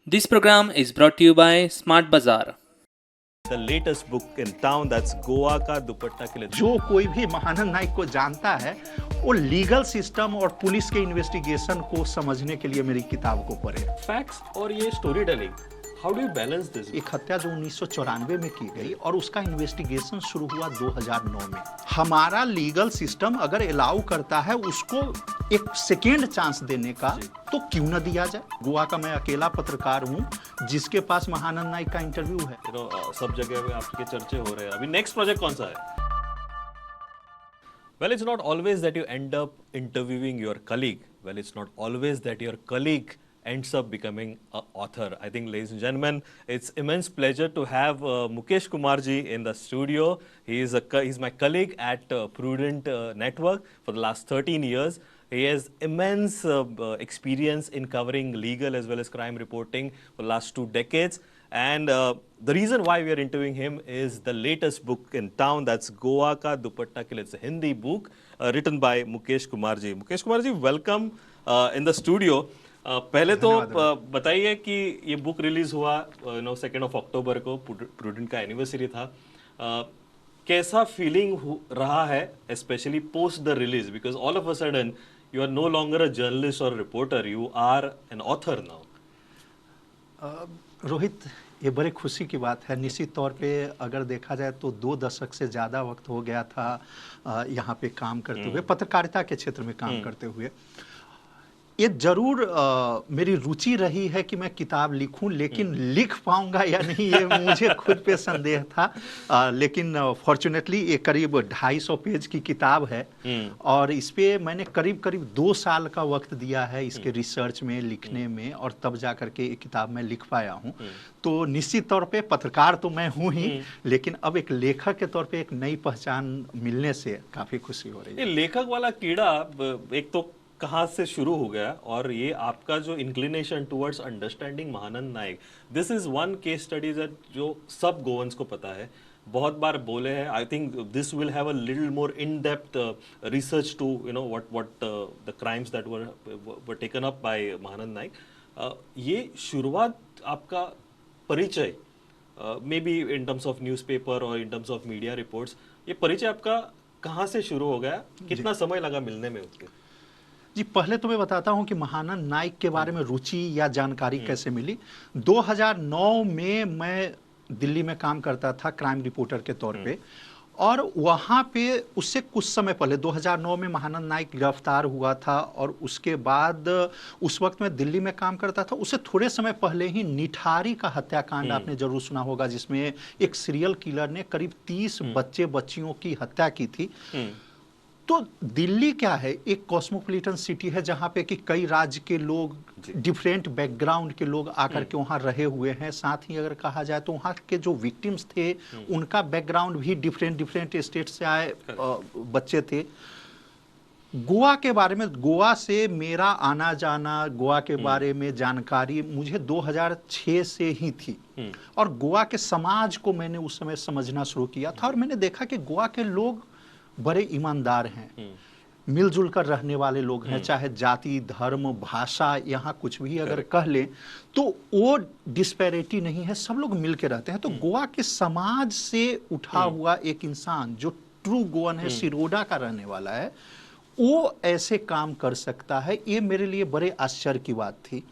This program is brought to you by Smart Bazaar. The latest book in town, that's Goa का दुपट्टा के लिए। जो कोई भी महानंद नाइक को जानता है वो लीगल सिस्टम और पुलिस के इन्वेस्टिगेशन को समझने के लिए मेरी किताब को पढ़े। फैक्ट्स और ये story telling, how do you balance this? एक हत्या जो 1994 में की गई और उसका इन्वेस्टिगेशन शुरू हुआ 2009 में। हमारा लीगल सिस्टम अगर अलाउ करता है उसको एक सेकेंड चांस देने का, तो क्यों न दिया जाए। गोवा का मैं अकेला पत्रकार हूँ जिसके पास महानंद नाइक का इंटरव्यू है। सब जगह पे आपके चर्चे हो रहे हैं। अभी नेक्स्ट प्रोजेक्ट कौन सा है? Well, it's not always that you end up interviewing your colleague. Well, it's not always that your colleague ends up becoming an author. I think, ladies and gentlemen, it's immense pleasure to have Mukesh Kumarji in the studio. He's my colleague at Prudent Network for the last 13 years. He has immense experience in covering legal as well as crime reporting for the last 2 decades. And the reason why we are interviewing him is the latest book in town, that's Goa Ka Dupatta Ke Liye. It's a Hindi book written by Mukesh Kumarji. Mukesh Kumarji, welcome in the studio. पहले तो बताइए कि ये book release हुआ 2 अक्टूबर को, prudent का anniversary था। कैसा फीलिंग रहा है specially post the release, because all of a sudden you are no longer a journalist और reporter, you are an author now. Rohit, ये बड़े खुशी की बात है। निश्चित तौर पे अगर देखा जाए तो 2 दशक से ज़्यादा वक्त हो गया था यहाँ पे काम करते हुए, पत्रकारिता के क्षेत्र में काम करते हुए। ये जरूर मेरी रुचि रही है कि मैं किताब लिखूं, लेकिन लिख पाऊंगा या नहीं ये मुझे खुद पे संदेह था। लेकिन फॉर्चुनेटली ये करीब 250 पेज की किताब है और इस पे मैंने करीब 2 साल का वक्त दिया है इसके रिसर्च में, लिखने में, और तब जा कर के ये किताब मैं लिख पाया हूँ। तो निश्चित तौर पे पत्रकार तो मैं हूँ ही, लेकिन अब एक लेखक के तौर पे एक नई पहचान मिलने से काफ़ी खुशी हो रही है। ये लेखक वाला कीड़ा एक तो कहाँ से शुरू हो गया, और ये आपका जो inclination towards understanding Mahanand Naik, this is one case study जो सब गोवंस को पता है, बहुत बार बोले हैं। I think this will have a little more in depth research to what the crimes that were taken up by Mahanand Naik. ये शुरुआत आपका परिचय, maybe in terms of newspaper और in terms of media reports, ये परिचय आपका कहाँ से शुरू हो गया, कितना समय लगा मिलने में उसके? जी, पहले तो मैं बताता हूं कि महानंद नाइक के बारे में रुचि या जानकारी कैसे मिली। 2009 में मैं दिल्ली में काम करता था क्राइम रिपोर्टर के तौर पे, और वहाँ पे उससे कुछ समय पहले 2009 में महानंद नाइक गिरफ्तार हुआ था, और उसके बाद उस वक्त मैं दिल्ली में काम करता था। उससे थोड़े समय पहले ही निठारी का हत्याकांड आपने जरूर सुना होगा, जिसमें एक सीरियल किलर ने करीब 30 बच्चे बच्चियों की हत्या की थी। तो दिल्ली क्या है, एक कॉस्मोपॉलिटन सिटी है जहाँ पे कि कई राज्य के लोग, डिफरेंट बैकग्राउंड के लोग आकर के वहाँ रहे हुए हैं। साथ ही अगर कहा जाए तो वहाँ के जो विक्टिम्स थे उनका बैकग्राउंड भी डिफरेंट स्टेट से आए बच्चे थे। गोवा के बारे में, गोवा से मेरा आना जाना, गोवा के बारे में जानकारी मुझे 2006 से ही थी, और गोवा के समाज को मैंने उस समय समझना शुरू किया था, और मैंने देखा कि गोवा के लोग बड़े ईमानदार हैं, मिलजुल कर रहने वाले लोग हैं, चाहे जाति, धर्म, भाषा, यहाँ कुछ भी अगर कह लें तो वो डिस्पैरिटी नहीं है, सब लोग मिल के रहते हैं। तो गोवा के समाज से उठा हुआ एक इंसान जो ट्रू गोवन है, सिरोडा का रहने वाला है, वो ऐसे काम कर सकता है, ये मेरे लिए बड़े आश्चर्य की बात थी।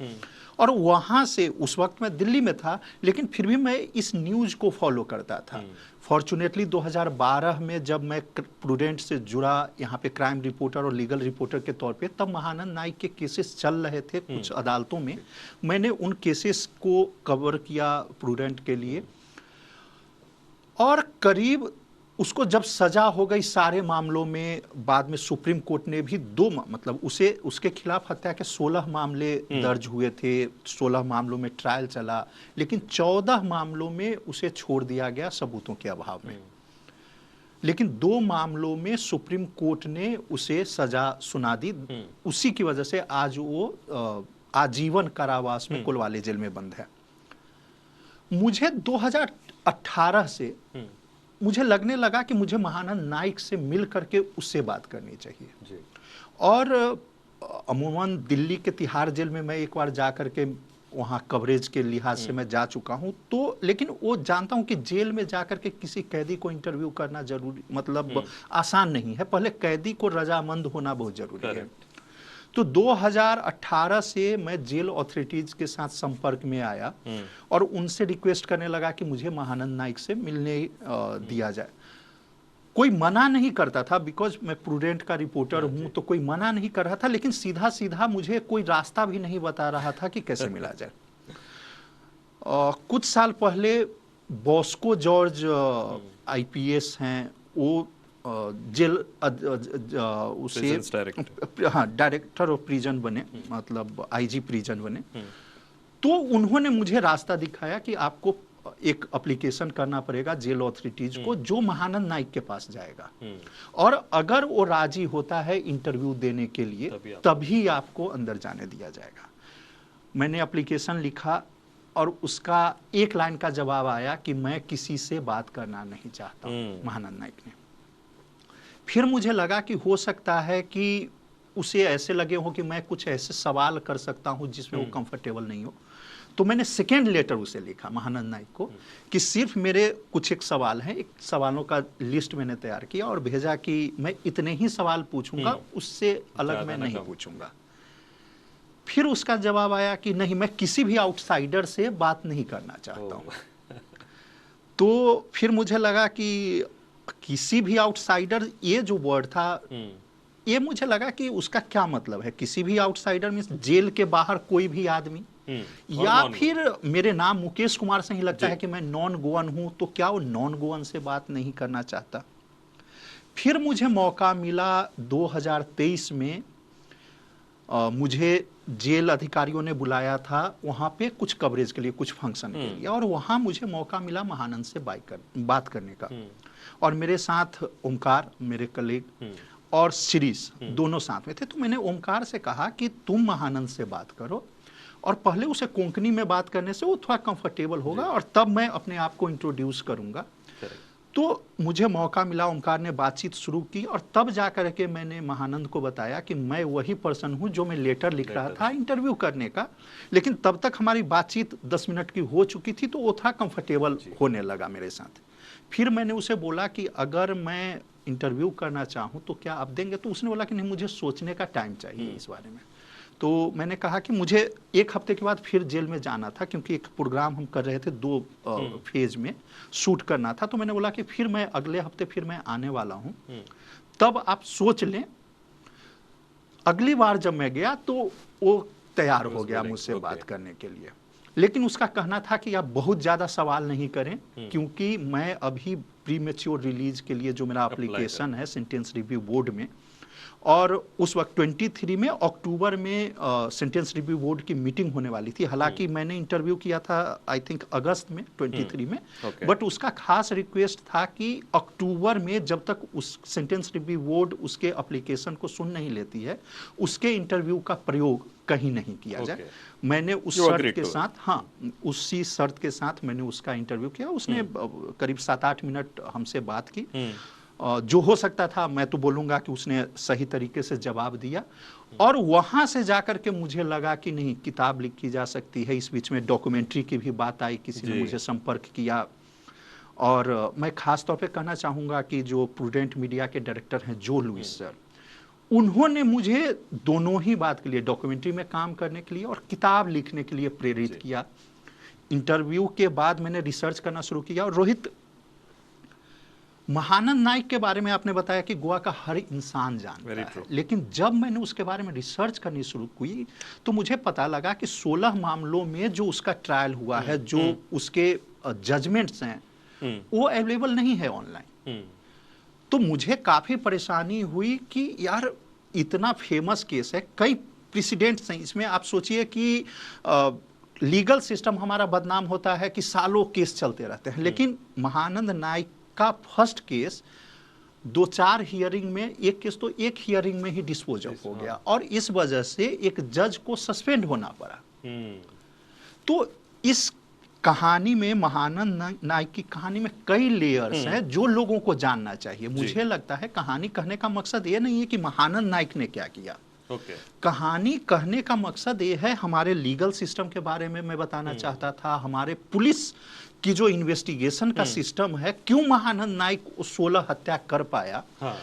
और वहाँ से, उस वक्त मैं दिल्ली में था, लेकिन फिर भी मैं इस न्यूज़ को फॉलो करता था। फॉर्चुनेटली 2012 में जब मैं प्रूडेंट से जुड़ा यहाँ पे क्राइम रिपोर्टर और लीगल रिपोर्टर के तौर पे, तब महानंद नाइक के केसेस चल रहे थे कुछ अदालतों में। मैंने उन केसेस को कवर किया प्रूडेंट के लिए, और करीब उसको जब सजा हो गई सारे मामलों में, बाद में सुप्रीम कोर्ट ने भी मतलब उसके खिलाफ हत्या के 16 मामले दर्ज हुए थे, 16 मामलों में ट्रायल चला, लेकिन 14 मामलों में उसे छोड़ दिया गया सबूतों के अभाव में। लेकिन 2 मामलों में सुप्रीम कोर्ट ने उसे सजा सुना दी। उसी की वजह से आज वो आजीवन कारावास में कोलवाली जेल में बंद है। मुझे 2018 से मुझे लगने लगा कि मुझे महानंद नाइक से मिल करके उससे बात करनी चाहिए जी। और अमूमन दिल्ली के तिहाड़ जेल में मैं एक बार जा कर के वहाँ कवरेज के लिहाज से मैं जा चुका हूँ। तो लेकिन वो जानता हूँ कि जेल में जाकर के किसी कैदी को इंटरव्यू करना जरूरी मतलब आसान नहीं है। पहले कैदी को रजामंद होना बहुत जरूरी है। तो 2018 से मैं जेल अथॉरिटीज के साथ संपर्क में आया और उनसे रिक्वेस्ट करने लगा कि मुझे महानंद नाइक से मिलने दिया जाए। कोई मना नहीं करता था, बिकॉज मैं प्रूडेंट का रिपोर्टर हूं, तो कोई मना नहीं कर रहा था, लेकिन सीधा सीधा मुझे कोई रास्ता भी नहीं बता रहा था कि कैसे मिला जाए। कुछ साल पहले बॉस्को जॉर्ज आईपीएस हैं, वो जेल उसे हाँ डायरेक्टर ऑफ प्रिजन बने, मतलब आईजी प्रिजन बने। तो उन्होंने मुझे रास्ता दिखाया कि आपको एक एप्लीकेशन करना पड़ेगा जेल अथॉरिटीज को, जो महानंद नाइक के पास जाएगा, और अगर वो राजी होता है इंटरव्यू देने के लिए तभी आपको अंदर जाने दिया जाएगा। मैंने एप्लीकेशन लिखा और उसका एक लाइन का जवाब आया कि मैं किसी से बात करना नहीं चाहता हूं, महानंद नाइक ने। फिर मुझे लगा कि हो सकता है कि उसे ऐसे लगे हो कि मैं कुछ ऐसे सवाल कर सकता हूं जिसमें वो कंफर्टेबल नहीं हो। तो मैंने सेकेंड लेटर उसे लिखा महानंद नाइक को कि सिर्फ मेरे कुछ एक सवाल हैं, एक सवालों का लिस्ट मैंने तैयार किया और भेजा कि मैं इतने ही सवाल पूछूंगा, उससे अलग मैं नहीं पूछूंगा। फिर उसका जवाब आया कि नहीं, मैं किसी भी आउटसाइडर से बात नहीं करना चाहता हूं। तो फिर मुझे लगा कि किसी भी आउटसाइडर, ये जो वर्ड था, ये मुझे लगा कि उसका क्या मतलब है। किसी भी आउटसाइडर मींस जेल के बाहर कोई भी आदमी, या फिर मेरे नाम मुकेश कुमार से ही लगता है कि मैं नॉन गोवन हूं, तो क्या वो नॉन गोवन से बात नहीं करना चाहता। फिर मुझे मौका मिला 2023 में, मुझे जेल अधिकारियों ने बुलाया था वहां पे कुछ कवरेज के लिए, कुछ फंक्शन के लिए, और वहां मुझे मौका मिला महानंद से बात करने का। और मेरे साथ ओमकार, मेरे कलीग, और शिरीष दोनों साथ में थे। तो मैंने ओमकार से कहा कि तुम महानंद से बात करो, और पहले उसे कोंकणी में बात करने से वो थोड़ा कंफर्टेबल होगा, और तब मैं अपने आप को इंट्रोड्यूस करूंगा। तो मुझे मौका मिला, ओमकार ने बातचीत शुरू की, और तब जाकर के मैंने महानंद को बताया कि मैं वही पर्सन हूं जो मैं लेटर लिख रहा था इंटरव्यू करने का। लेकिन तब तक हमारी बातचीत 10 मिनट की हो चुकी थी, तो वो थोड़ा कंफर्टेबल होने लगा मेरे साथ। फिर मैंने उसे बोला कि अगर मैं इंटरव्यू करना चाहूं तो क्या आप देंगे। तो उसने बोला कि नहीं, मुझे सोचने का टाइम चाहिए इस बारे में। तो मैंने कहा कि मुझे 1 हफ्ते के बाद फिर जेल में जाना था, क्योंकि एक प्रोग्राम हम कर रहे थे, 2 फेज में शूट करना था। तो मैंने बोला कि फिर मैं अगले हफ्ते फिर मैं आने वाला हूं, तब आप सोच लें। अगली बार जब मैं गया तो वो तैयार हो गया मुझसे बात करने के लिए। लेकिन उसका कहना था कि आप बहुत ज़्यादा सवाल नहीं करें, क्योंकि मैं अभी प्रीमेच्योर रिलीज के लिए जो मेरा एप्लीकेशन है सेंटेंस रिव्यू बोर्ड में, और उस वक्त 23 में अक्टूबर में सेंटेंस रिव्यू बोर्ड की मीटिंग होने वाली थी। हालांकि मैंने इंटरव्यू किया था आई थिंक अगस्त में 23 में, बट उसका खास रिक्वेस्ट था कि अक्टूबर में जब तक उस सेंटेंस रिव्यू बोर्ड उसके एप्लीकेशन को सुन नहीं लेती है, उसके इंटरव्यू का प्रयोग कहीं नहीं किया जाए। मैंने उस शर्त के साथ, हाँ उसी शर्त के साथ मैंने उसका इंटरव्यू किया। उसने करीब 7-8 मिनट हमसे बात की। जो हो सकता था मैं तो बोलूंगा कि उसने सही तरीके से जवाब दिया। और वहां से जाकर के मुझे लगा कि नहीं, किताब लिखी जा सकती है। इस बीच में डॉक्यूमेंट्री की भी बात आई, किसी ने मुझे संपर्क किया। और मैं खास तौर पे कहना चाहूंगा कि जो प्रूडेंट मीडिया के डायरेक्टर हैं जो लुइस सर, उन्होंने मुझे दोनों ही बात के लिए, डॉक्यूमेंट्री में काम करने के लिए और किताब लिखने के लिए प्रेरित किया। इंटरव्यू के बाद मैंने रिसर्च करना शुरू किया। और रोहित, महानंद नाइक के बारे में आपने बताया कि गोवा का हर इंसान जानता है, लेकिन जब मैंने उसके बारे में रिसर्च करनी शुरू की तो मुझे पता लगा कि 16 मामलों में जो उसका ट्रायल हुआ है, जो उसके जजमेंट्स हैं, वो अवेलेबल नहीं है ऑनलाइन। तो मुझे काफी परेशानी हुई कि यार इतना फेमस केस है, कई प्रेसिडेंट्स हैं इसमें। आप सोचिए कि लीगल सिस्टम हमारा बदनाम होता है कि सालों केस चलते रहते हैं, लेकिन महानंद नाइक का फर्स्ट केस 2-4 हियरिंग में, एक केस तो एक हियरिंग में ही डिस्पोज ऑफ हो गया, और इस वजह से एक जज को सस्पेंड होना पड़ा। तो इस कहानी में, महानंद नाइक की कहानी में कई लेयर्स हैं जो लोगों को जानना चाहिए। मुझे लगता है कहानी कहने का मकसद ये नहीं है कि महानंद नाइक ने क्या किया, ओके कहानी कहने का मकसद ये है, हमारे लीगल सिस्टम के बारे में मैं बताना चाहता था, हमारे पुलिस की जो इन्वेस्टिगेशन का सिस्टम है, क्यों महानंद नाइक 16 हत्या कर पाया, हाँ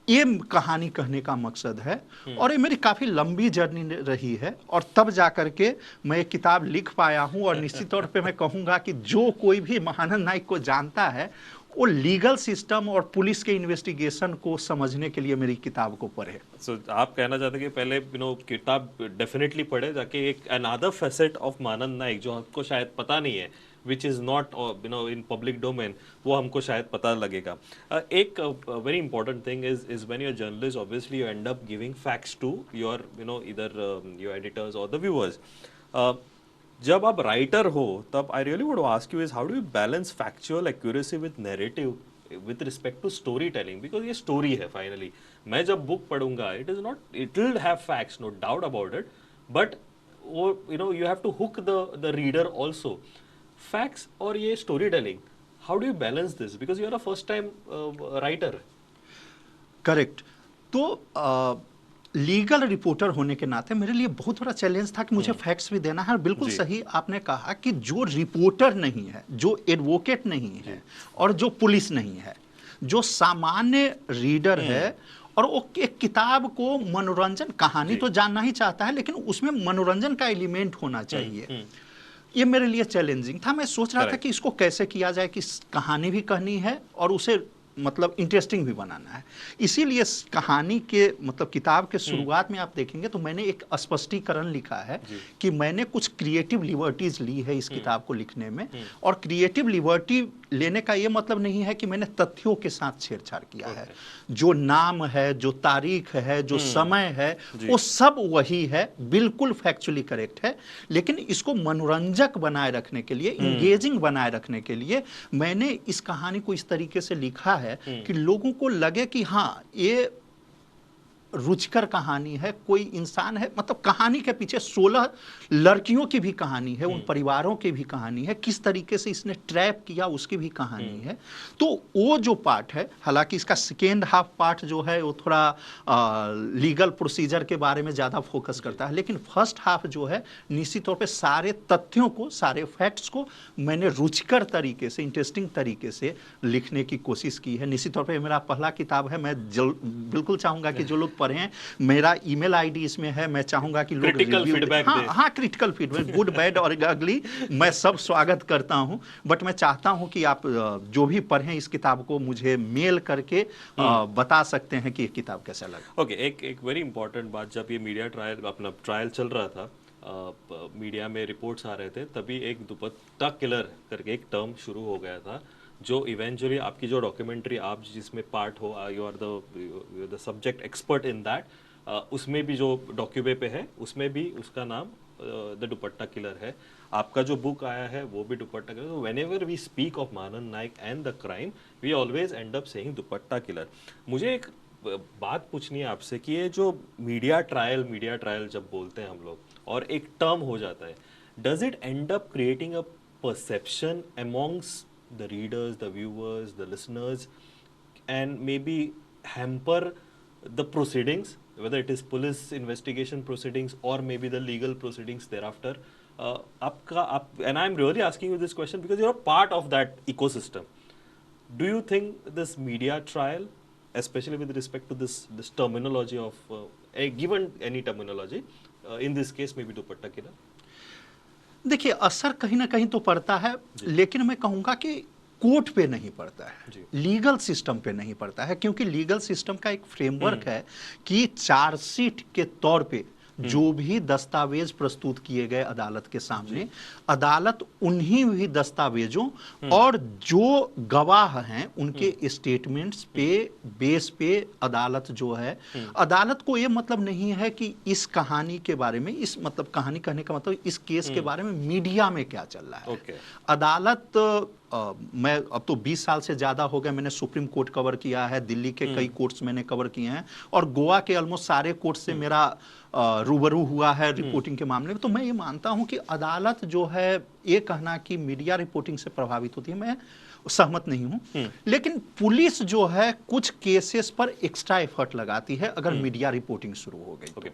ये कहानी कहने का मकसद है। और ये मेरी काफ़ी लंबी जर्नी रही है, और तब जा कर के मैं एक किताब लिख पाया हूँ। और निश्चित तौर पे मैं कहूँगा कि जो कोई भी महानंद नाइक को जानता है, वो लीगल सिस्टम और पुलिस के इन्वेस्टिगेशन को समझने के लिए मेरी किताब को पढ़े। सो आप कहना चाहते हैं कि पहले किताब डेफिनेटली पढ़े, जाके एक another facet of Mahanand Naik जो हमको शायद पता नहीं है, which is not in public domain, वो हमको शायद पता लगेगा। एक very important thing is when you're a journalist, obviously you end up giving facts to your either your editors or the viewers. जब आप राइटर हो तब I really would ask you is how do you balance factual accuracy with narrative with respect to story telling, because ये story है finally. मैं जब book पढ़ूंगा it is not, it will have facts, no doubt about it, but वो you have to hook the reader also. Facts और ये story telling, how do you balance this, because you are a first time writer. Correct. तो legal reporter होने के नाते मेरे लिए बहुत बड़ा चैलेंज था कि मुझे फैक्ट्स भी देना है। और बिल्कुल सही आपने कहा कि जो रिपोर्टर नहीं है, जो एडवोकेट नहीं है, और जो पुलिस नहीं है, जो सामान्य रीडर है, और वो एक किताब को मनोरंजन, कहानी तो जानना ही चाहता है, लेकिन उसमें मनोरंजन का एलिमेंट होना चाहिए। ये मेरे लिए चैलेंजिंग था। मैं सोच रहा था कि इसको कैसे किया जाए कि कहानी भी कहनी है और उसे मतलब इंटरेस्टिंग भी बनाना है। इसीलिए कहानी के मतलब किताब के शुरुआत में आप देखेंगे तो मैंने एक स्पष्टीकरण लिखा है कि मैंने कुछ क्रिएटिव लिबर्टीज ली है इस किताब को लिखने में। और क्रिएटिव लिबर्टी लेने का ये मतलब नहीं है कि मैंने तथ्यों के साथ छेड़छाड़ किया है। जो नाम है, जो तारीख है, जो समय है, वो सब वही है, बिल्कुल फैक्चुअली करेक्ट है। लेकिन इसको मनोरंजक बनाए रखने के लिए, इंगेजिंग बनाए रखने के लिए मैंने इस कहानी को इस तरीके से लिखा है कि लोगों को लगे कि हाँ, ये रुचिकर कहानी है, कोई इंसान है, मतलब कहानी के पीछे 16 लड़कियों की भी कहानी है, उन परिवारों की भी कहानी है, किस तरीके से इसने ट्रैप किया उसकी भी कहानी है। तो वो जो पार्ट है, हालांकि इसका सेकेंड हाफ पार्ट जो है वो थोड़ा लीगल प्रोसीजर के बारे में ज़्यादा फोकस करता है, लेकिन फर्स्ट हाफ जो है निश्चित तौर पे सारे तथ्यों को, सारे फैक्ट्स को मैंने रुचिकर तरीके से, इंटरेस्टिंग तरीके से लिखने की कोशिश की है। निश्चित तौर पर मेरा पहला किताब है। मैं बिल्कुल चाहूँगा कि जो लोग पढ़ें, मेरा ईमेल आईडी इसमें है, मैं चाहूंगा कि लोग क्रिटिकल फीडबैक दें। हाँ, क्रिटिकल फीडबैक, गुड बैड और अगली, मैं सब स्वागत करता हूं। बट मैं चाहता हूं कि आप जो भी पढ़ें इस किताब को मुझे मेल करके बता सकते हैं कि ये किताब कैसा लगा। ओके, एक वेरी इंपॉर्टेंट बात, जब ये मीडिया ट्रायल, अपना ट्रायल चल रहा था, मीडिया में रिपोर्ट्स आ रहे थे, तभी एक दुपट्टा किलर करके एक टर्म शुरू हो गया था, जो इवेंचुअली आपकी जो डॉक्यूमेंट्री आप जिसमें पार्ट हो, you are the subject expert in that, उसमें भी जो डॉक्यूमे पे है उसमें भी उसका नाम द दुपट्टा किलर है। आपका जो बुक आया है वो भी दुपट्टा किलर। तो whenever we speak of Mahanand Naik and the crime, we always end up saying dupatta killer. मुझे एक बात पूछनी है आपसे कि ये जो मीडिया ट्रायल जब बोलते हैं हम लोग और एक टर्म हो जाता है, does it and up creating a perception amongst the readers, the viewers, the listeners, and maybe hamper the proceedings, whether it is police investigation proceedings or maybe the legal proceedings thereafter? And I'm really asking you this question because you're a part of that ecosystem. Do you think this media trial, especially with respect to this terminology of given any terminology, in this case maybe dupatta killer? देखिए, असर कहीं ना कहीं तो पड़ता है, लेकिन मैं कहूँगा कि कोर्ट पे नहीं पड़ता है, लीगल सिस्टम पे नहीं पड़ता है, क्योंकि लीगल सिस्टम का एक फ्रेमवर्क है कि चार्जशीट के तौर पे जो भी दस्तावेज प्रस्तुत किए गए अदालत के सामने, अदालत उन्हीं भी दस्तावेजों और जो गवाह हैं उनके स्टेटमेंट्स पे बेस पे अदालत जो है, अदालत को ये मतलब नहीं है कि इस कहानी के बारे में, इस मतलब कहानी कहने का मतलब इस केस के बारे में मीडिया में क्या चल रहा है। अदालत मैं अब तो 20 साल से ज़्यादा हो गए, मैंने सुप्रीम कोर्ट कवर किया है, दिल्ली के कई कोर्ट्स मैंने कवर किए हैं, और गोवा के ऑलमोस्ट सारे कोर्ट से मेरा रूबरू हुआ है रिपोर्टिंग के मामले में। तो मैं ये मानता हूं कि अदालत जो है ये कहना कि मीडिया रिपोर्टिंग से प्रभावित होती है, मैं सहमत नहीं हूं। लेकिन पुलिस जो है कुछ केसेस पर एक्स्ट्रा एफर्ट लगाती है अगर मीडिया रिपोर्टिंग शुरू हो गई। ओके,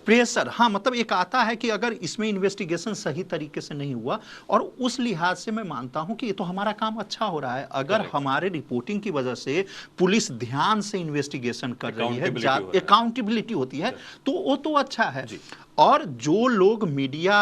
प्रेशर हाँ, मतलब एक आता है कि अगर इसमें इन्वेस्टिगेशन सही तरीके से नहीं हुआ, और उस लिहाज से मैं मानता हूं कि ये तो हमारा काम अच्छा हो रहा है। अगर हमारे रिपोर्टिंग की वजह से पुलिस ध्यान से इन्वेस्टिगेशन कर रही है, अकाउंटेबिलिटी होती है, तो वो तो अच्छा है। और जो लोग मीडिया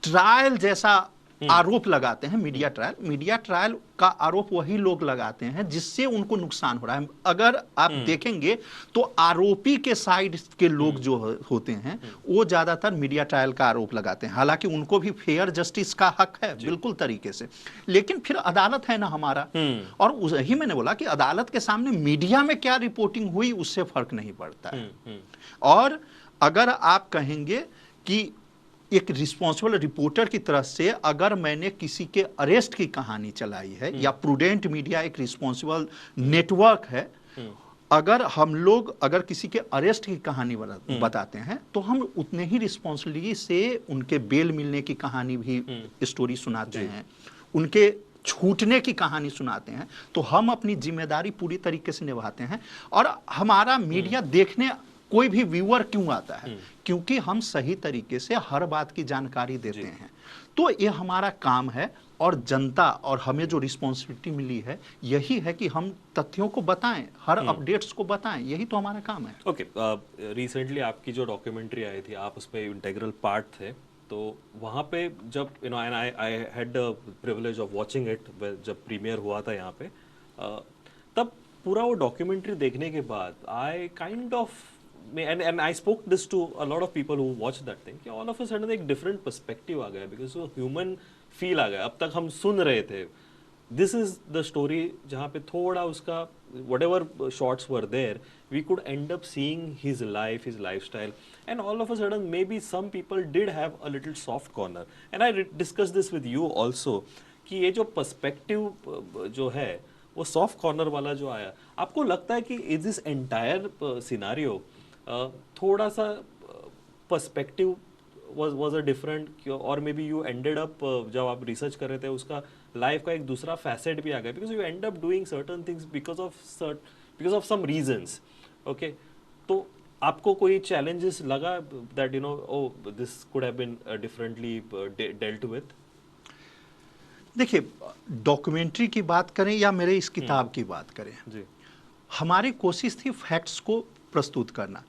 ट्रायल जैसा आरोप लगाते हैं, मीडिया ट्रायल का आरोप वही लोग लगाते हैं जिससे उनको नुकसान हो रहा है। अगर आप देखेंगे तो आरोपी के साइड के लोग जो होते हैं वो ज्यादातर मीडिया ट्रायल का आरोप लगाते हैं, हालांकि उनको भी फेयर जस्टिस का हक है बिल्कुल तरीके से। लेकिन फिर अदालत है ना हमारा, और वही मैंने बोला कि अदालत के सामने मीडिया में क्या रिपोर्टिंग हुई उससे फर्क नहीं पड़ता है। और अगर आप कहेंगे कि एक रिस्पॉन्सिबल रिपोर्टर की तरफ से अगर मैंने किसी के अरेस्ट की कहानी चलाई है, या प्रूडेंट मीडिया एक रिस्पॉन्सिबल नेटवर्क है, अगर हम लोग अगर किसी के अरेस्ट की कहानी बताते हैं तो हम उतने ही रिस्पॉन्सिबिलिटी से उनके बेल मिलने की कहानी भी स्टोरी सुनाते हैं, उनके छूटने की कहानी सुनाते हैं। तो हम अपनी जिम्मेदारी पूरी तरीके से निभाते हैं। और हमारा मीडिया देखने कोई भी व्यूअर क्यों आता है? क्योंकि हम सही तरीके से हर बात की जानकारी देते हैं। तो ये हमारा काम है, और जनता और हमें जो रिस्पॉन्सिबिलिटी मिली है यही है कि हम तथ्यों को बताएं, हर अपडेट्स को बताएं, यही तो हमारा काम है। ओके, रिसेंटली आपकी जो डॉक्यूमेंट्री आई थी, आप उसमें इंटीग्रल पार्ट थे, तो वहाँ पे जब and I had the privilege of watching it जब प्रीमियर हुआ था यहाँ पे, तब पूरा वो डॉक्यूमेंट्री देखने के बाद I kind of and I spoke this to a lot of people who watched that thing, कि all of a sudden एक different perspective आ गया, because वो human feel आ गया। अब तक हम सुन रहे थे, this is the story जहाँ पे थोड़ा उसका whatever shots were there, we could end up seeing his life, his lifestyle, and all of a sudden maybe some people did have a little soft corner, and I discussed this with you also, कि ये जो perspective जो है वो soft corner वाला जो आया, आपको लगता है कि is this entire scenario थोड़ा सा पर्सपेक्टिव was a different, और may be you ended up जब आप रिसर्च कर रहे थे उसका लाइफ का एक दूसरा फैसेट भी आ गया, because you end up doing certain things because of some reasons. Okay, तो आपको कोई चैलेंजेस लगा that oh this could have been differently dealt with? देखिए, डॉक्यूमेंट्री की बात करें या मेरे इस किताब की बात करें जी, हमारी कोशिश थी फैक्ट्स को प्रस्तुत करना।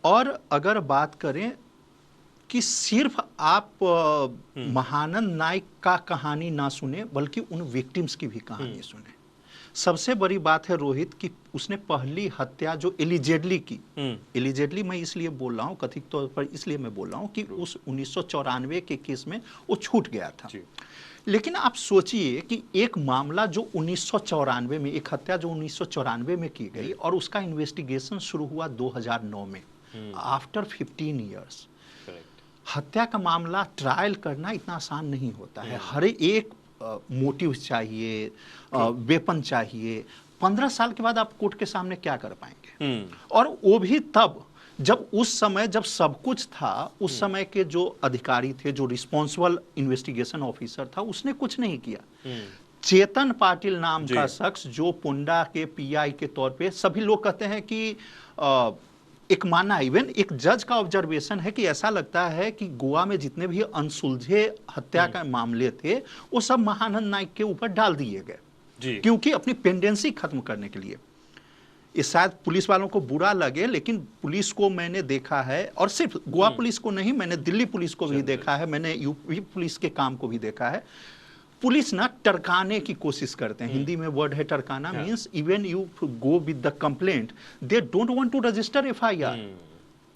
और अगर बात करें कि सिर्फ आप महानंद नाइक का कहानी ना सुने बल्कि उन विक्टिम्स की भी कहानी सुने। सबसे बड़ी बात है रोहित कि उसने पहली हत्या जो एलिजेडली की, एलिजेडली मैं इसलिए बोल रहा हूँ, कथित तौर पर इसलिए मैं बोल रहा हूँ कि उस 1994 के केस में वो छूट गया था। लेकिन आप सोचिए कि एक मामला जो 1994 में, एक हत्या जो 1994 में की गई और उसका इन्वेस्टिगेशन शुरू हुआ 2009 में, आफ्टर 15 ईयर्स। हत्या का मामला ट्रायल करना इतना आसान नहीं होता है, हर एक मोटिव चाहिए, वेपन चाहिए। 15 साल के बाद आप कोर्ट के सामने क्या कर पाएंगे? और वो भी तब जब उस समय जब सब कुछ था, उस समय के जो अधिकारी थे, जो रिस्पॉन्सिबल इन्वेस्टिगेशन ऑफिसर था, उसने कुछ नहीं किया। चेतन पाटिल नाम का शख्स जो पुंडा के पीआई के तौर पे, सभी लोग कहते हैं कि एक मानना, इवन एक जज का ऑब्जर्वेशन है कि ऐसा लगता है कि गोवा में जितने भी अनसुलझे हत्या का मामले थे वो सब महानंद नाइक के ऊपर डाल दिए गए, क्योंकि अपनी पेंडेंसी खत्म करने के लिए। ये शायद पुलिस वालों को बुरा लगे, लेकिन पुलिस को मैंने देखा है, और सिर्फ गोवा पुलिस को नहीं, मैंने दिल्ली पुलिस को भी देखा है, मैंने यूपी पुलिस के काम को भी देखा है। पुलिस ना टरकाने की कोशिश करते हैं, हिंदी में वर्ड है टरकाना, means even you go with the complaint they don't want to register FIR,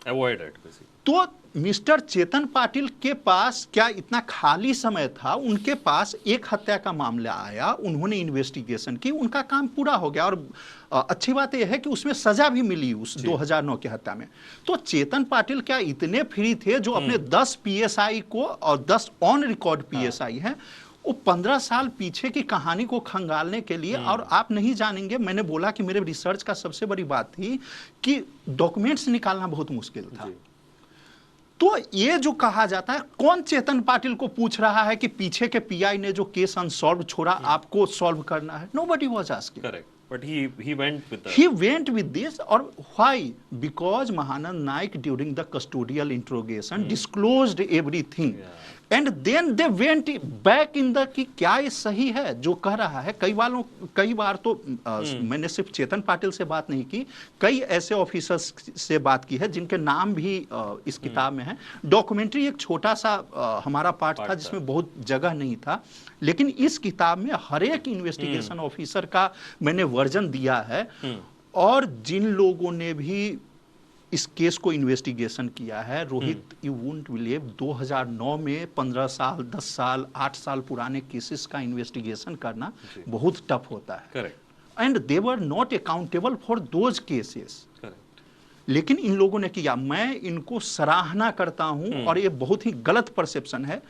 avoid it. तो मिस्टर चेतन पाटिल के पास क्या इतना खाली समय था? उनके पास एक हत्या का मामला आया, उन्होंने इन्वेस्टिगेशन की, उनका काम पूरा हो गया। और अच्छी बात यह है कि उसमें सजा भी मिली उस 2009 की हत्या में। तो चेतन पाटिल क्या इतने फ्री थे जो अपने 10 पीएसआई को, और 10 ऑन रिकॉर्ड पीएसआई हैं, वो 15 साल पीछे की कहानी को खंगालने के लिए? और आप नहीं जानेंगे, मैंने बोला कि मेरे रिसर्च का सबसे बड़ी बात थी कि डॉक्यूमेंट्स निकालना बहुत मुश्किल था। तो ये जो कहा जाता है, कौन चेतन पाटिल को पूछ रहा है कि पीछे के पीआई ने जो केस अनसॉल्व छोड़ा आपको सॉल्व करना है? Nobody was asking. Correct, but he went with He went with this, or why? Because Mahanand Naik during the custodial interrogation disclosed everything, and then they went back in the कि क्या ये सही है जो कह रहा है। कई बार तो मैंने सिर्फ चेतन पाटिल से बात नहीं की, कई ऐसे ऑफिसर्स से बात की है जिनके नाम भी इस किताब में है। डॉक्यूमेंट्री एक छोटा सा हमारा पार्ट था जिसमें बहुत जगह नहीं था, लेकिन इस किताब में हर एक इन्वेस्टिगेशन ऑफिसर का मैंने वर्जन दिया है। और जिन लोगों ने भी इस केस को इन्वेस्टिगेशन किया है, रोहित, यू वोंट बिलीव, 2009 में 15 साल, 10 साल, 8 साल पुराने केसेस का इन्वेस्टिगेशन करना बहुत टफ होता है। Correct. And they were not accountable for those cases. लेकिन इन लोगों ने किया। मैं इनको सराहना करता हूं, और ये बहुत ही गलत परसेप्शन है।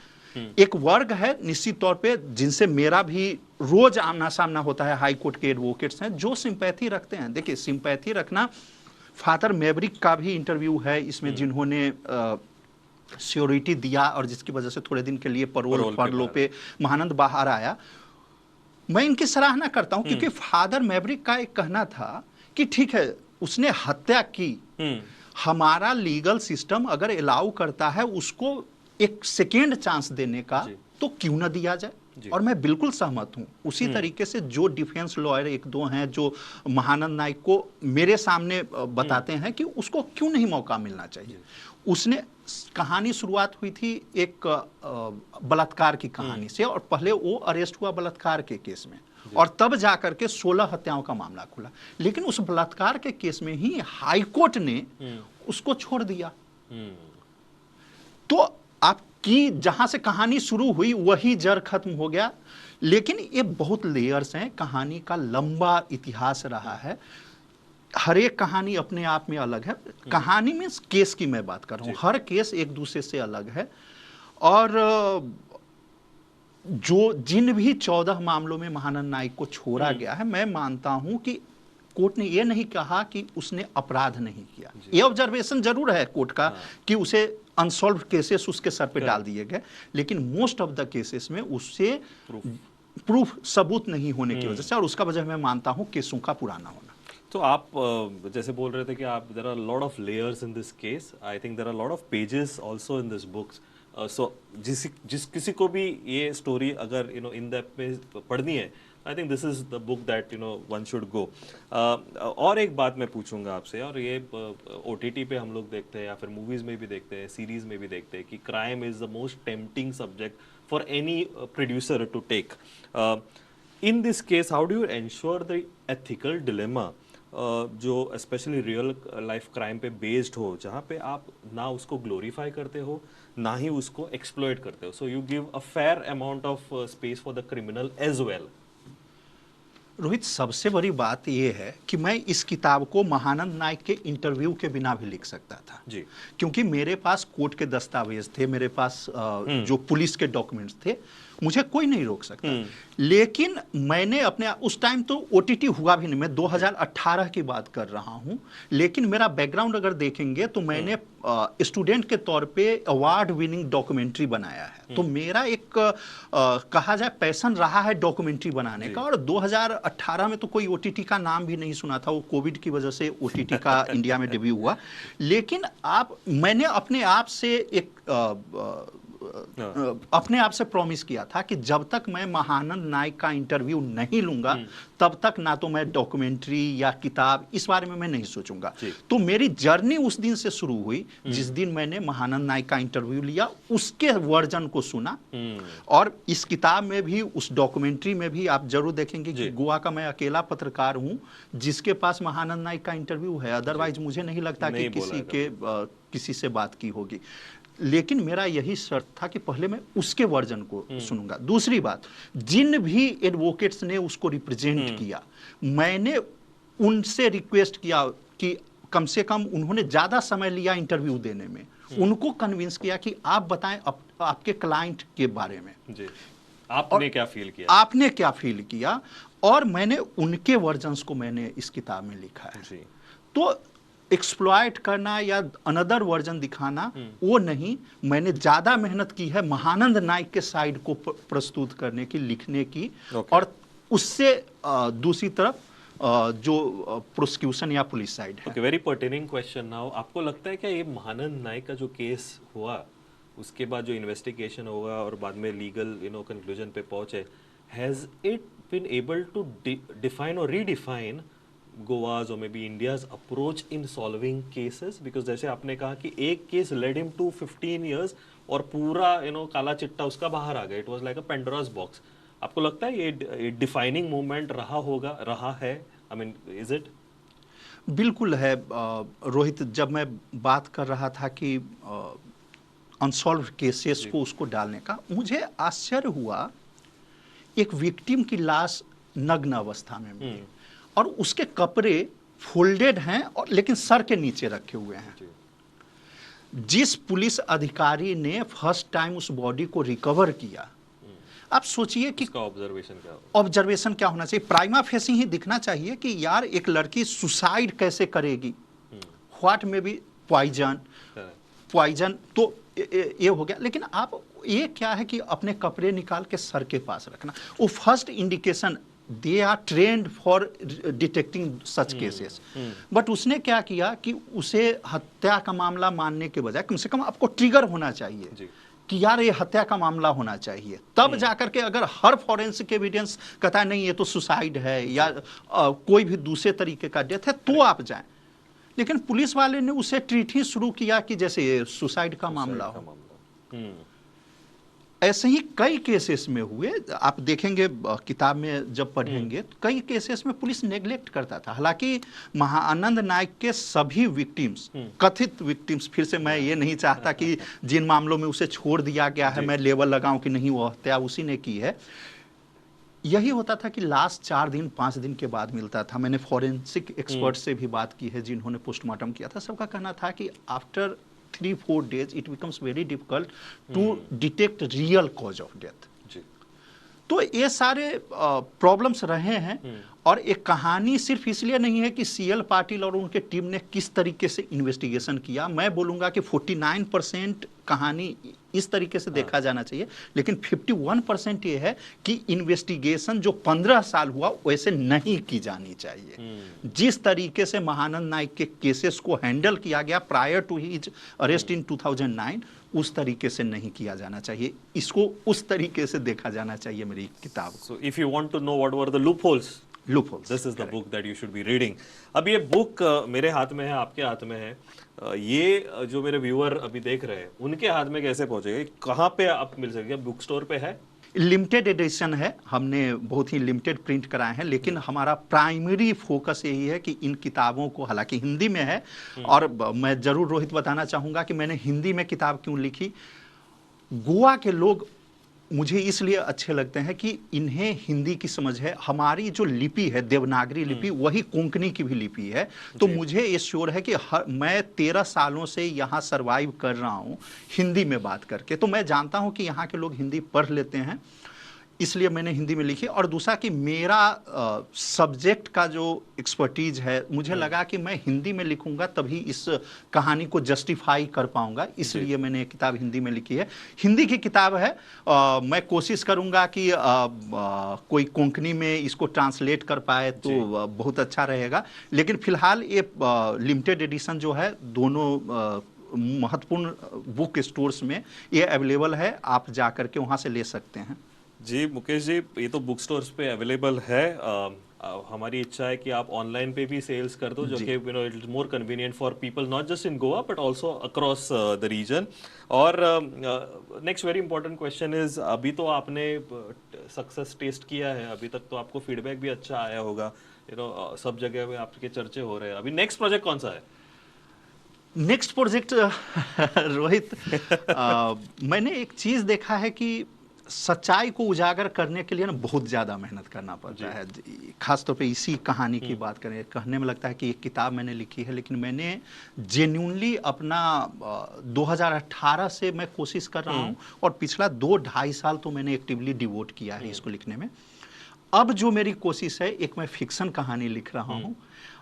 एक वर्ग है निश्चित तौर पे जिनसे मेरा भी रोज आमना सामना होता है, हाई कोर्ट के एडवोकेट्स हैं जो सिंपैथी रखते हैं। देखिए, सिंपैथी रखना, फादर मैवरिक का भी इंटरव्यू है इसमें, जिन्होंने श्योरिटी दिया और जिसकी वजह से थोड़े दिन के लिए पैरोल पे महानंद बाहर आया। मैं इनकी सराहना करता हूं, क्योंकि फादर मैवरिक का एक कहना था कि ठीक है, उसने हत्या की, हमारा लीगल सिस्टम अगर अलाउ करता है उसको एक सेकेंड चांस देने का, तो क्यों ना दिया जाए। और मैं बिल्कुल सहमत हूं। उसी तरीके से जो डिफेंस लॉयर एक दो हैं जो महानंद नाइक को मेरे सामने बताते हैं कि उसको क्यों नहीं मौका मिलना चाहिए। उसने कहानी शुरुआत हुई थी एक बलात्कार की कहानी से, और पहले वो अरेस्ट हुआ बलात्कार के केस में, और तब जाकर के 16 हत्याओं का मामला खुला। लेकिन उस बलात्कार के केस में ही हाईकोर्ट ने उसको छोड़ दिया। तो आपकी जहां से कहानी शुरू हुई वही जड़ खत्म हो गया। लेकिन ये बहुत लेयर्स हैं, कहानी का लंबा इतिहास रहा है, हर एक कहानी अपने आप में अलग है। कहानी में केस की मैं बात कर रहा हूं, हर केस एक दूसरे से अलग है। और जो जिन भी 14 मामलों में महानंद नाइक को छोड़ा गया है, मैं मानता हूं कि कोर्ट ने यह नहीं कहा कि उसने अपराध नहीं किया। ये ऑब्जर्वेशन जरूर है कोर्ट का कि उसे अनसॉल्व केसेस उसके सर पे डाल दिए गए, लेकिन मोस्ट ऑफ द केसेस में उससे प्रूफ सबूत नहीं होने की वजह से, और उसका वजह मैं मानता हूं केसों का पुराना होना। तो आप जैसे बोल रहे थे कि आप there are lot of layers in this case, I think there are lot of pages also in this books. So जिस किसी को भी ये स्टोरी अगर इन डेप्थ में पढ़नी है, आई think this is the book that one should go. और एक बात मैं पूछूंगा आपसे, और ये OTT पे हम लोग देखते हैं या फिर मूवीज में भी देखते हैं, सीरीज में भी देखते हैं कि crime is the most tempting subject for any producer to take. In this case how do you ensure the ethical dilemma जो स्पेशली रियल लाइफ क्राइम पे बेस्ड हो, जहाँ पे आप ना उसको ग्लोरीफाई करते हो ना ही उसको एक्सप्लॉइट करते हो, so you give a fair amount of space for the criminal as well. Rohit, सबसे बड़ी बात यह है कि मैं इस किताब को महानंद नाइक के इंटरव्यू के बिना भी लिख सकता था जी, क्योंकि मेरे पास कोर्ट के दस्तावेज थे, मेरे पास जो पुलिस के डॉक्यूमेंट्स थे, मुझे कोई नहीं रोक सकता। लेकिन मैंने अपने उस टाइम तो OTT हुआ भी नहीं, मैं 2018 की बात कर रहा हूं, लेकिन मेरा बैकग्राउंड अगर देखेंगे तो मैंने स्टूडेंट के तौर पे अवार्ड विनिंग डॉक्यूमेंट्री बनाया है। तो मेरा एक कहा जाए पैशन रहा है डॉक्यूमेंट्री बनाने का। और 2018 में तो कोई OTT का नाम भी नहीं सुना था, वो कोविड की वजह से OTT का इंडिया में डेब्यू हुआ। लेकिन मैंने अपने आप से अपने आप से प्रॉमिस किया था कि जब तक मैं महानंद नाइक का इंटरव्यू नहीं लूंगा तब तक ना तो मैं डॉक्यूमेंट्री या किताब इस बारे में मैं नहीं सोचूंगा। तो मेरी जर्नी उस दिन से शुरू हुई जिस दिन मैंने महानंद नाइक का इंटरव्यू लिया, उसके वर्जन को सुना। और इस किताब में भी, उस डॉक्यूमेंट्री में भी आप जरूर देखेंगे कि गोवा का मैं अकेला पत्रकार हूं जिसके पास महानंद नाइक का इंटरव्यू है। अदरवाइज मुझे नहीं लगता कि किसी से बात की होगी। लेकिन मेरा यही शर्त था कि पहले मैं उसके वर्जन को सुनूंगा। दूसरी बात, जिन भी एडवोकेट्स ने उसको रिप्रेजेंट किया, मैंने उनसे रिक्वेस्ट किया कि कम से कम, उन्होंने ज्यादा समय लिया इंटरव्यू देने में, उनको कन्विंस किया कि आप बताएं आपके क्लाइंट के बारे में जी, आपने क्या फील किया, आपने क्या फील किया, और मैंने उनके वर्जन्स को मैंने इस किताब में लिखा है। जी। तो एक्सप्लॉइट करना या अनदर वर्जन दिखाना, वो नहीं। मैंने ज़्यादा मेहनत की है महानंद नाइक के साइड को प्रस्तुत करने की, लिखने की। Okay. और उससे दूसरी तरफ जो प्रोसिक्यूशन या पुलिस साइड है। Okay, very pertinent question now. आपको लगता है क्या ये महानंद नाइक का जो केस हुआ, उसके बाद जो इन्वेस्टिगेशन होगा और बाद में लीगल कंक्लूजन पे पहुंचे, has it been able to define और रीडिफाइन गोवाज और maybe India's approach in solving cases? Because जैसे आपने कहा कि एक case led him to 15 years और पूरा काला चिट्टा उसका बाहर आ गया, it was like a Pandora's box. आपको लगता है ये डिफाइनिंग मूवमेंट रहा है? I mean, is it? बिल्कुल है रोहित। जब मैं बात कर रहा था कि अनसॉल्व केसेस को उसको डालने का, मुझे आश्चर्य हुआ, एक विक्टिम की लाश नग्न अवस्था में मिली और उसके कपड़े फोल्डेड हैं और लेकिन सर के नीचे रखे हुए हैं। जिस पुलिस अधिकारी ने फर्स्ट टाइम उस बॉडी को रिकवर किया, आप सोचिए कि ऑब्जर्वेशन क्या होना चाहिए। प्राइमा फेसी ही दिखना चाहिए कि यार एक लड़की सुसाइड कैसे करेगी, व्हाट में भी पॉइजन तो ये हो गया। लेकिन आप ये क्या है कि अपने कपड़े निकाल के सर के पास रखना, वो first indication. They are trend for detecting such cases. But उसने क्या किया कि उसे हत्या का मामला मानने के बजाय कम से कम आपको ट्रिगर होना चाहिए कि यार ये हत्या का मामला होना चाहिए, तब जाकर के अगर हर फॉरेंसिक एविडेंस कहता है नहीं ये तो सुसाइड है या कोई भी दूसरे तरीके का डेथ है, तो आप जाएं। लेकिन पुलिस वाले ने उसे ट्रीट ही शुरू किया कि जैसे ये सुसाइड का मामला हो। ऐसे ही कई केसेस में हुए, आप देखेंगे किताब में जब पढ़ेंगे तो कई केसेस में पुलिस नेग्लेक्ट करता था। हालांकि महाआनंद नाइक के सभी विक्टिम्स, कथित विक्टिम्स, फिर से मैं ये नहीं चाहता कि जिन मामलों में उसे छोड़ दिया गया है मैं लेबल लगाऊं कि नहीं वो हत्या उसी ने की है, यही होता था कि लास्ट 4 दिन 5 दिन के बाद मिलता था। मैंने फॉरेंसिक एक्सपर्ट से भी बात की है जिन्होंने पोस्टमार्टम किया था, सबका कहना था कि after 3-4 days it becomes very difficult to detect real cause of death। तो ये सारे प्रॉब्लम्स रहे हैं। और एक कहानी सिर्फ इसलिए नहीं है कि सीएल पाटिल और उनके टीम ने किस तरीके से इन्वेस्टिगेशन किया। मैं बोलूंगा कि 49% कहानी इस तरीके से देखा जाना चाहिए, लेकिन 51% ये है कि इन्वेस्टिगेशन जो 15 साल हुआ वैसे नहीं की जानी चाहिए। जिस तरीके से महानंद नाइक के केसेस को हैंडल किया गया प्रायर टू हिज अरेस्ट इन 2009, उस तरीके से नहीं किया जाना चाहिए। इसको उस तरीके से देखा जाना चाहिए मेरी किताब। So if you want to know what were the loopholes, this is the book that you should be reading. अब ये बुक मेरे हाथ में है, आपके हाथ में है, ये जो मेरे व्यूअर अभी देख रहे हैं उनके हाथ में कैसे पहुंचेगा, कहाँ पे आप मिल सकेगा? बुक स्टोर पे है? लिमिटेड एडिशन है, हमने बहुत ही लिमिटेड प्रिंट कराए हैं, लेकिन हमारा प्राइमरी फोकस यही है कि इन किताबों को, हालांकि हिंदी में है, और मैं जरूर रोहित बताना चाहूँगा कि मैंने हिंदी में किताब क्यों लिखी। गोवा के लोग मुझे इसलिए अच्छे लगते हैं कि इन्हें हिंदी की समझ है। हमारी जो लिपि है देवनागरी लिपि, वही कोंकणी की भी लिपि है। तो मुझे ये श्योर है कि मैं 13 सालों से यहाँ सरवाइव कर रहा हूँ हिंदी में बात करके, तो मैं जानता हूँ कि यहाँ के लोग हिंदी पढ़ लेते हैं, इसलिए मैंने हिंदी में लिखी। और दूसरा कि मेरा सब्जेक्ट का जो एक्सपर्टीज है, मुझे लगा कि मैं हिंदी में लिखूंगा तभी इस कहानी को जस्टिफाई कर पाऊंगा, इसलिए मैंने ये किताब हिंदी में लिखी है। हिंदी की किताब है, मैं कोशिश करूंगा कि कोई कोंकणी में इसको ट्रांसलेट कर पाए तो बहुत अच्छा रहेगा। लेकिन फिलहाल ये लिमिटेड एडिशन जो है दोनों महत्वपूर्ण बुक स्टोर्स में ये अवेलेबल है, आप जा करके वहाँ से ले सकते हैं। जी मुकेश जी, ये तो बुक स्टोर्स पे अवेलेबल है। हमारी इच्छा है कि आप ऑनलाइन पे भी सेल्स कर दो, जो कि it is more convenient for people not just in Goa but also across the region. और next very important question is, अभी तो आपने सक्सेस टेस्ट किया है, अभी तक तो आपको फीडबैक भी अच्छा आया होगा, सब जगह में आपके चर्चे हो रहे हैं। अभी नेक्स्ट प्रोजेक्ट कौन सा है? नेक्स्ट प्रोजेक्ट रोहित, मैंने एक चीज देखा है कि सच्चाई को उजागर करने के लिए ना बहुत ज़्यादा मेहनत करना पड़ता है। खासतौर पे इसी कहानी की बात करें, कहने में लगता है कि एक किताब मैंने लिखी है, लेकिन मैंने जेन्युइनली अपना 2018 से मैं कोशिश कर रहा हूँ, और पिछला 2-2.5 साल तो मैंने एक्टिवली डिवोट किया है इसको लिखने में। अब जो मेरी कोशिश है, एक मैं फिक्शन कहानी लिख रहा हूँ,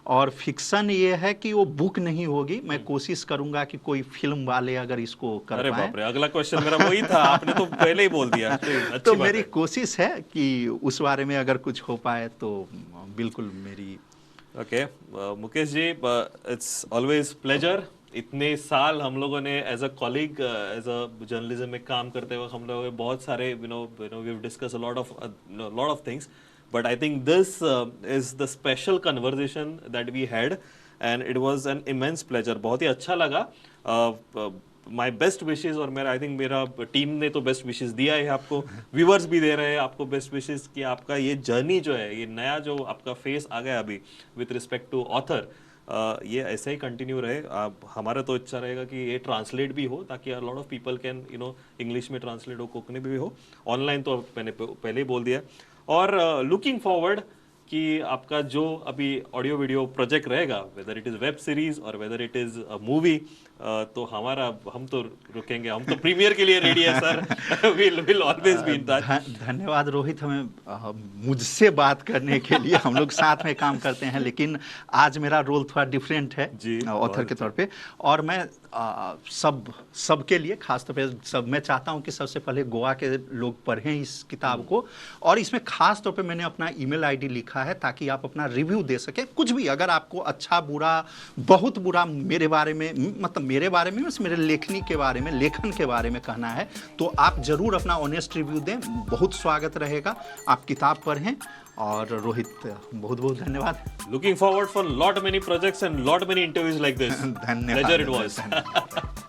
और फिक्शन ये है कि वो बुक नहीं होगी। मैं कोशिश करूंगा कि कोई फिल्म वाले अगर इसको कर अरे पाएं। बाप रे, अगला क्वेश्चन मेरा वही था, आपने तो पहले ही बोल दिया। अच्छी तो बात मेरी है। कोशिश है कि उस बारे में अगर कुछ हो पाए तो बिल्कुल मेरी। Okay Mukesh ji, it's always pleasure. इतने साल हम लोगों ने as a colleague, as a journalism में काम करते हुए हम लोगों ने बहुत सारे we have discuss a lot of things, but I think this is the special conversation that we had and it was an immense pleasure. बहुत ही अच्छा लगा। माय बेस्ट विशेस, और मेरा आई थिंक मेरा टीम ने तो बेस्ट विशेस दिया है आपको, व्यूअर्स भी दे रहे हैं आपको बेस्ट विशेस कि आपका ये जर्नी जो है, ये नया जो आपका फेस आ गया अभी विथ रिस्पेक्ट टू ऑथर, ये ऐसे ही कंटिन्यू रहे। हमारा तो इच्छा रहेगा कि ये ट्रांसलेट भी हो, ताकि lot of people can English में ट्रांसलेट हो, कोंकणी में भी हो, ऑनलाइन तो मैंने पहले ही बोल दिया। और लुकिंग फॉरवर्ड कि आपका जो अभी ऑडियो वीडियो प्रोजेक्ट रहेगा, whether it is web series और whether it is a movie, तो हम तो रुकेंगे, हम तो प्रीमियर के लिए रेडी है sir. Will always be in touch. धन्यवाद रोहित, हमें मुझसे बात करने के लिए। हम लोग साथ में काम करते हैं, लेकिन आज मेरा रोल थोड़ा डिफरेंट है जी, ऑथर के तौर पे। और मैं सबके लिए, खासतौर पे सब, मैं चाहता हूं कि सबसे पहले गोवा के लोग पढ़ें इस किताब को। और इसमें खास तौर पे मैंने अपना ईमेल आईडी लिखा है ताकि आप अपना रिव्यू दे सकें। कुछ भी अगर आपको अच्छा बुरा, बहुत बुरा मेरे बारे में, मतलब मेरे बारे में, मेरे लेखनी के बारे में, लेखन के बारे में कहना है, तो आप जरूर अपना ऑनेस्ट रिव्यू दें। बहुत स्वागत रहेगा। आप किताब पढ़ें। और रोहित, बहुत बहुत धन्यवाद। Looking forward for lot many projects and lot many interviews like this. धन्यवाद। Pleasure it was.